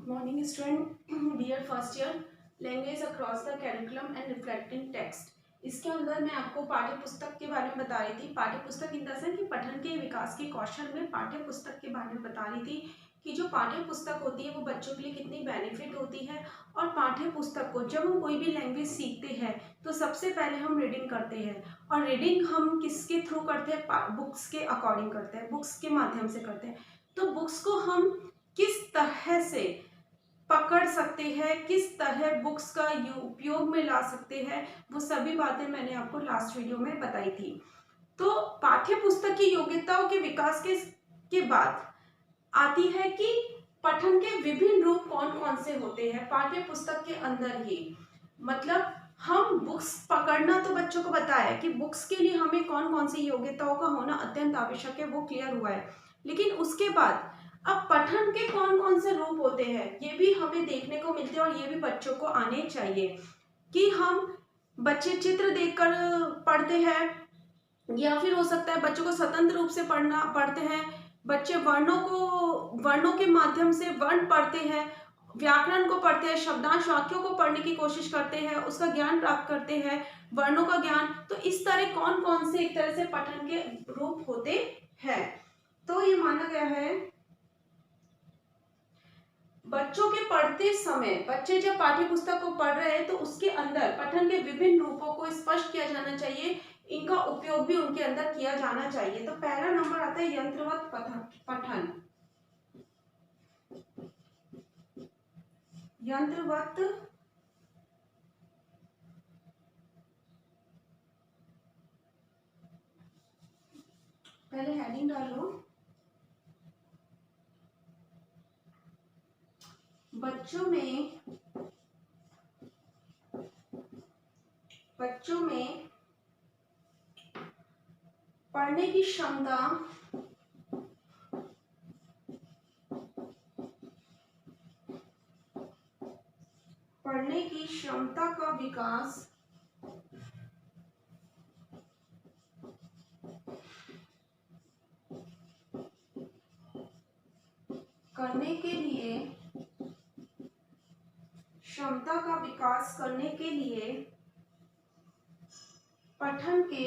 Good morning student dear first year language across the curriculum and reflecting text. इसके अंदर मैं आपको पाठ्य पुस्तक के बारे में बता रही थी। पाठ्य पुस्तक इन द सेंस कि पठन के विकास के कौशल में पाठ्य पुस्तक के बारे में बता रही थी कि जो पाठ्य पुस्तक होती है वो बच्चों के लिए कितनी बेनिफिट होती है। और पाठ्य पुस्तक को जब हम कोई भी लैंग्वेज सीखते हैं तो सबसे पहले हम रीडिंग करते हैं, और रीडिंग हम किसके थ्रू करते हैं? बुक्स के अकॉर्डिंग करते हैं, बुक्स के माध्यम से करते हैं। तो बुक्स को हम किस तरह से पकड़ सकते हैं, किस तरह बुक्स का उपयोग में ला सकते हैं, वो सभी बातें मैंने आपको लास्ट वीडियो में बताई थी। तो पाठ्य पुस्तक की योग्यताओं के विकास के बाद आती है कि पठन के विभिन्न रूप कौन कौन से होते हैं पाठ्य पुस्तक के अंदर ही। मतलब हम बुक्स पकड़ना तो बच्चों को बताया कि बुक्स के लिए हमें कौन कौन सी योग्यताओं का होना अत्यंत आवश्यक है, वो क्लियर हुआ है। लेकिन उसके बाद अब पठन के कौन कौन से रूप होते हैं ये भी हमें देखने को मिलते हैं, और ये भी बच्चों को आने चाहिए कि हम बच्चे चित्र देखकर पढ़ते हैं, या फिर हो सकता है बच्चों को स्वतंत्र रूप से पढ़ते हैं। बच्चे वर्णों के माध्यम से वर्ण पढ़ते हैं, व्याकरण को पढ़ते हैं, शब्दांश वाक्यों को पढ़ने की कोशिश करते हैं, उसका ज्ञान प्राप्त करते हैं, वर्णों का ज्ञान। तो इस तरह कौन कौन से एक तरह से पठन के रूप होते हैं। तो ये माना गया है बच्चों के पढ़ते समय, बच्चे जब पाठ्य पुस्तक को पढ़ रहे हैं तो उसके अंदर पठन के विभिन्न रूपों को स्पष्ट किया जाना चाहिए, इनका उपयोग भी उनके अंदर किया जाना चाहिए। तो पहला नंबर आता है यंत्रवत पठन। यंत्रवत पहले हेडिंग डालो। बच्चों में पढ़ने की क्षमता का विकास करने के लिए पठन के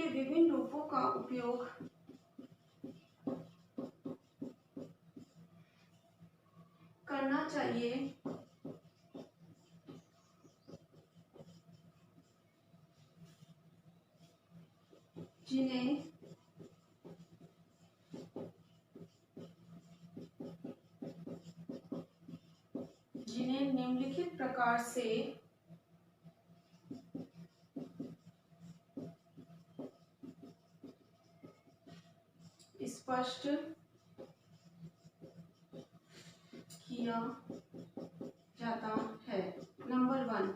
विभिन्न रूपों का उपयोग करना चाहिए, जिन्हें निम्नलिखित प्रकार से स्पष्ट किया जाता है। नंबर 1,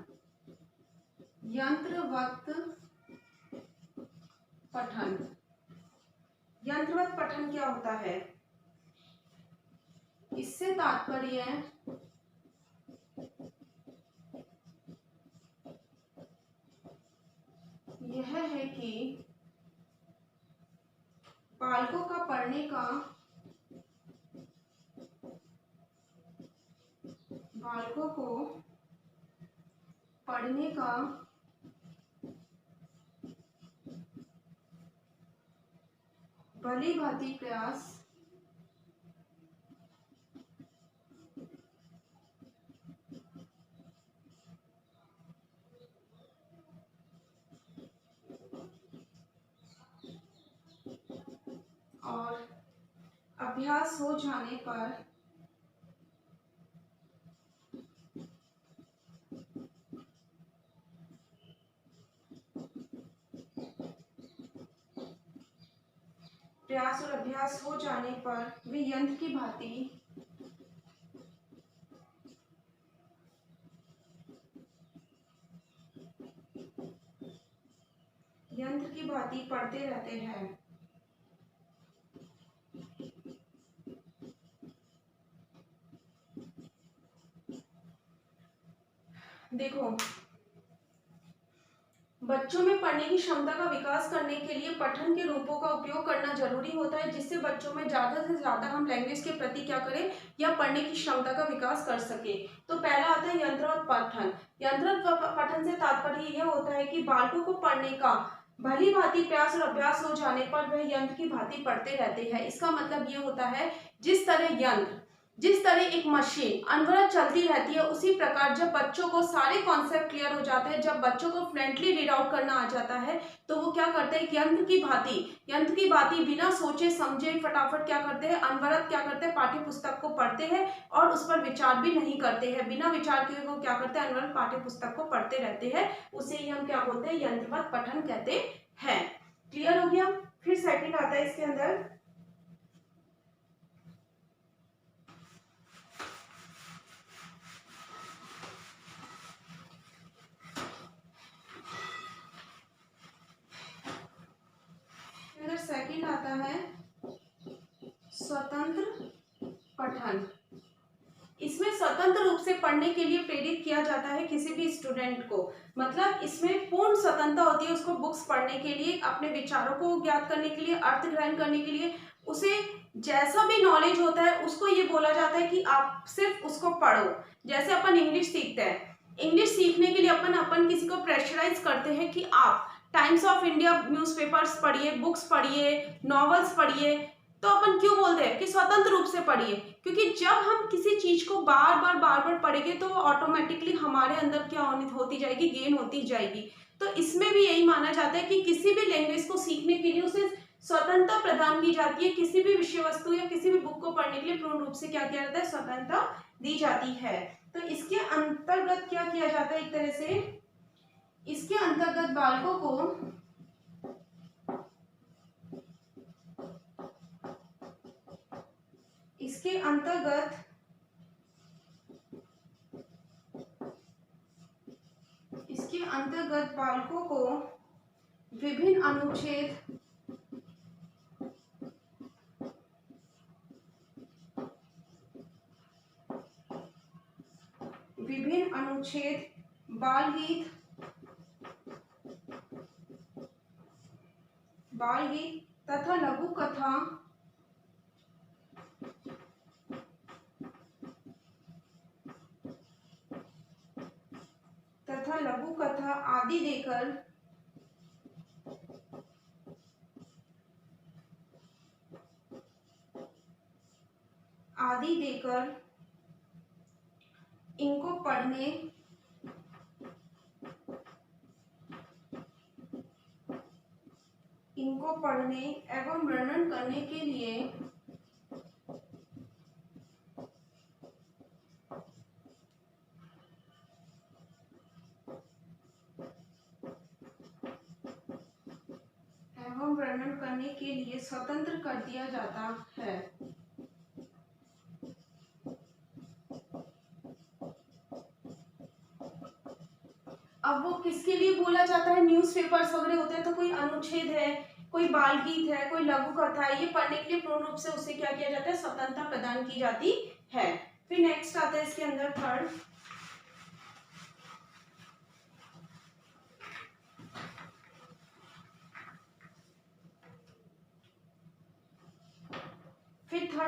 यंत्रवत पठन। यंत्रवत पठन क्या होता है? इससे तात्पर्य यह है कि बालकों का पढ़ने का भली भांति प्रयास और अभ्यास हो जाने पर वे यंत्र की भांति पढ़ते रहते हैं। देखो, बच्चों में पढ़ने की क्षमता का विकास करने के लिए पठन के रूपों का उपयोग करना जरूरी होता है, जिससे बच्चों में ज्यादा से ज्यादा हम लैंग्वेज के प्रति क्या करें, या पढ़ने की क्षमता का विकास कर सके। तो पहला आता है यंत्र और पठन। यंत्र और पठन से तात्पर्य यह होता है कि बालकों को पढ़ने का भली भांति प्रयास और अभ्यास हो जाने पर वह यंत्र की भांति पढ़ते रहते हैं। इसका मतलब ये होता है, जिस तरह एक मशीन अनवरत चलती रहती है, उसी प्रकार जब बच्चों को सारे कॉन्सेप्ट क्लियर हो जाते हैं, जब बच्चों को फ्लुएंटली रीड आउट करना आ जाता है, तो वो क्या करते हैं, यंत्र की भांति बिना सोचे समझे फटाफट क्या करते हैं, अनवरत क्या करते हैं, पाठ्य पुस्तक को पढ़ते हैं और उस पर विचार भी नहीं करते हैं। बिना विचार किए वो क्या करते हैं, अनवरत पाठ्य पुस्तक को पढ़ते रहते हैं। उसे ही हम क्या बोलते हैं, यंत्रवत पठन कहते हैं। क्लियर हो गया। फिर सेकंड आता है इसके अंदर सेकंड आता है स्वतंत्र पठन। इसमें स्वतंत्र रूप से पढ़ने के लिए प्रेरित किया जाता है किसी भी स्टूडेंट को। मतलब इसमें पूर्ण स्वतंत्रता होती है उसको बुक्स पढ़ने के लिए, अपने विचारों को ज्ञात करने के लिए, अर्थ ग्रहण करने के लिए। उसे जैसा भी नॉलेज होता है उसको ये बोला जाता है कि आप सिर्फ उसको पढ़ो। जैसे अपन इंग्लिश सीखते हैं, इंग्लिश सीखने के लिए अपन किसी को प्रेशराइज करते हैं कि आप टाइम्स ऑफ इंडिया न्यूज़पेपर्स पढ़िए, बुक्स पढ़िए, नॉवेल्स पढ़िए। तो अपन क्यों बोलते हैं कि स्वतंत्र रूप से पढ़िए, क्योंकि जब हम किसी चीज को बार बार पढ़ेंगे तो वो ऑटोमेटिकली हमारे अंदर क्या होती जाएगी, गेन होती जाएगी। तो इसमें भी यही माना जाता है कि किसी भी लैंग्वेज को सीखने के लिए उसे स्वतंत्रता प्रदान की जाती है। किसी भी विषय वस्तु या किसी भी बुक को पढ़ने के लिए पूर्ण रूप से क्या किया जाता है, स्वतंत्रता दी जाती है। तो इसके अंतर्गत क्या किया जाता है, एक तरह से इसके अंतर्गत बालकों को इसके अंतर्गत बालकों को विभिन्न अनुच्छेद बाल गीत तथा लघु कथा आदि देकर इनको पढ़ने एवं वर्णन करने के लिए स्वतंत्र कर दिया जाता है। अब वो किसके लिए बोला जाता है, न्यूज़पेपर्स वगैरह होते हैं तो कोई अनुच्छेद है, कोई बाल गीत है, कोई लघु कथा है, ये पढ़ने के लिए पूर्ण रूप से उसे क्या किया जाता है, स्वतंत्रता प्रदान की जाती है। फिर नेक्स्ट आता है इसके अंदर थर्ड,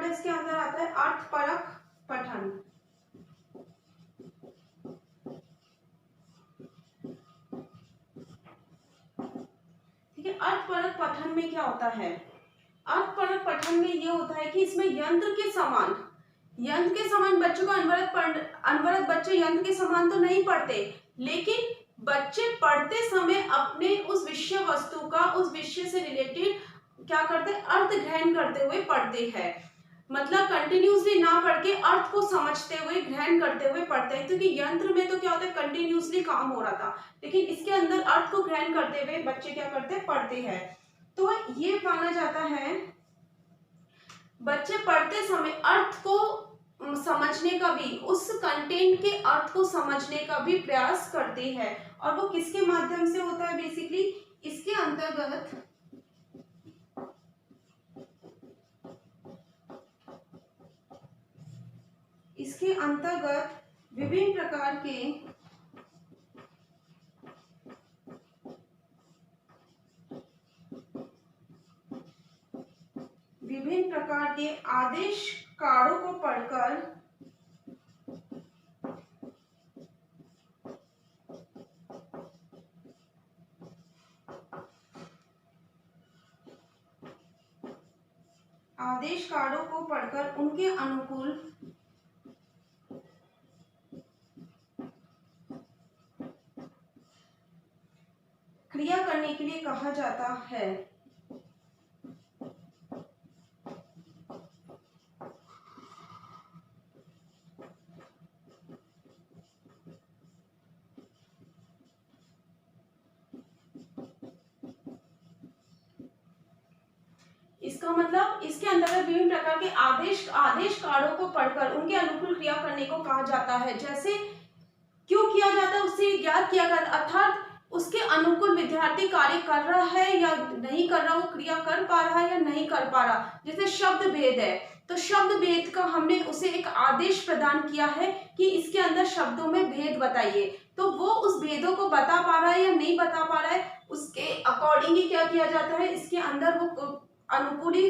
इसके अंदर आता है अर्थपरक पठन। ठीक है, अर्थपरक पठन में क्या होता है, अर्थपरक पठन में ये होता है कि इसमें यंत्र के समान बच्चों को अनवरत बच्चे यंत्र के समान तो नहीं पढ़ते, लेकिन बच्चे पढ़ते समय अपने उस विषय वस्तु का, उस विषय से रिलेटेड क्या करते हैं, अर्थ ग्रहण करते हुए पढ़ते हैं। मतलब कंटिन्यूसली ना पढ़ के अर्थ को समझते हुए, ग्रहण करते हुए पढ़ते हैं। क्योंकि यंत्र में तो क्या होता है, कंटिन्यूसली काम हो रहा था, लेकिन इसके अंदर अर्थ को ग्रहण करते हुए बच्चे क्या करते हैं, पढ़ते हैं। तो ये माना जाता है बच्चे पढ़ते समय अर्थ को समझने का भी, उस कंटेंट के अर्थ को समझने का भी प्रयास करते हैं। और वो किसके माध्यम से होता है, बेसिकली इसके अंतर्गत विभिन्न प्रकार के विभिन्न प्रकार के आदेश कार्डों को पढ़कर उनके अनुकूल क्रिया करने के लिए कहा जाता है। इसका मतलब इसके अंतर्गत विभिन्न प्रकार के आदेश कार्डों को पढ़कर उनके अनुकूल क्रिया करने को कहा जाता है। जैसे क्यों किया जाता है उससे ज्ञात किया जाता है, अर्थात उसके अनुकूल विद्यार्थी कार्य कर रहा है या नहीं कर रहा, वो क्रिया कर पा रहा है या नहीं कर पा रहा। जैसे शब्द भेद है तो शब्द भेद का हमने उसे एक आदेश प्रदान किया है कि इसके अंदर शब्दों में भेद बताइए, तो वो उस भेदों को बता पा रहा है या नहीं बता पा रहा है, उसके अकॉर्डिंग ही क्या किया जाता है, इसके अंदर वो अनुकूली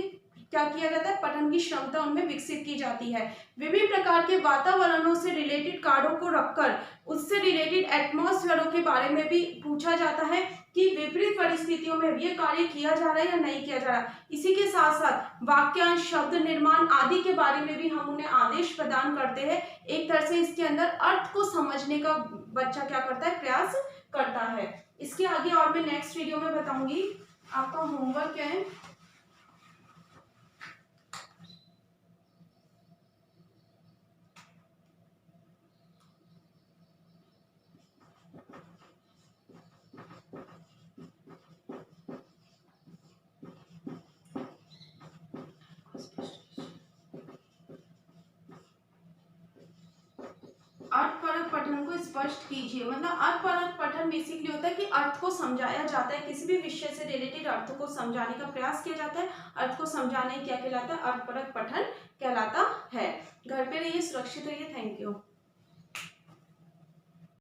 क्या किया जाता है, पठन की क्षमता उनमें विकसित की जाती है। विभिन्न प्रकार के वातावरणों से रिलेटेड कार्डों को रखकर उससे रिलेटेड एटमॉस्फेयरों के बारे में भी पूछा जाता है कि विपरीत परिस्थितियों में ये कार्य किया जा रहा है या नहीं किया जा रहा। इसी के साथ साथ वाक्यांश, शब्द निर्माण आदि के बारे में भी हम उन्हें आदेश प्रदान करते हैं। एक तरह से इसके अंदर अर्थ को समझने का बच्चा क्या करता है, प्रयास करता है। इसके आगे और मैं नेक्स्ट वीडियो में बताऊंगी। आपका होमवर्क क्या है, अर्थपरक पठन को स्पष्ट कीजिए। मतलब अर्थपरक पठन बेसिकली होता है कि अर्थ को समझाया जाता है, किसी भी विषय से रिलेटेड अर्थ को समझाने का प्रयास किया जाता है। अर्थ को समझाने क्या कहलाता है, अर्थपरक पठन कहलाता है। घर पे रहिए, सुरक्षित रहिए। Thank you.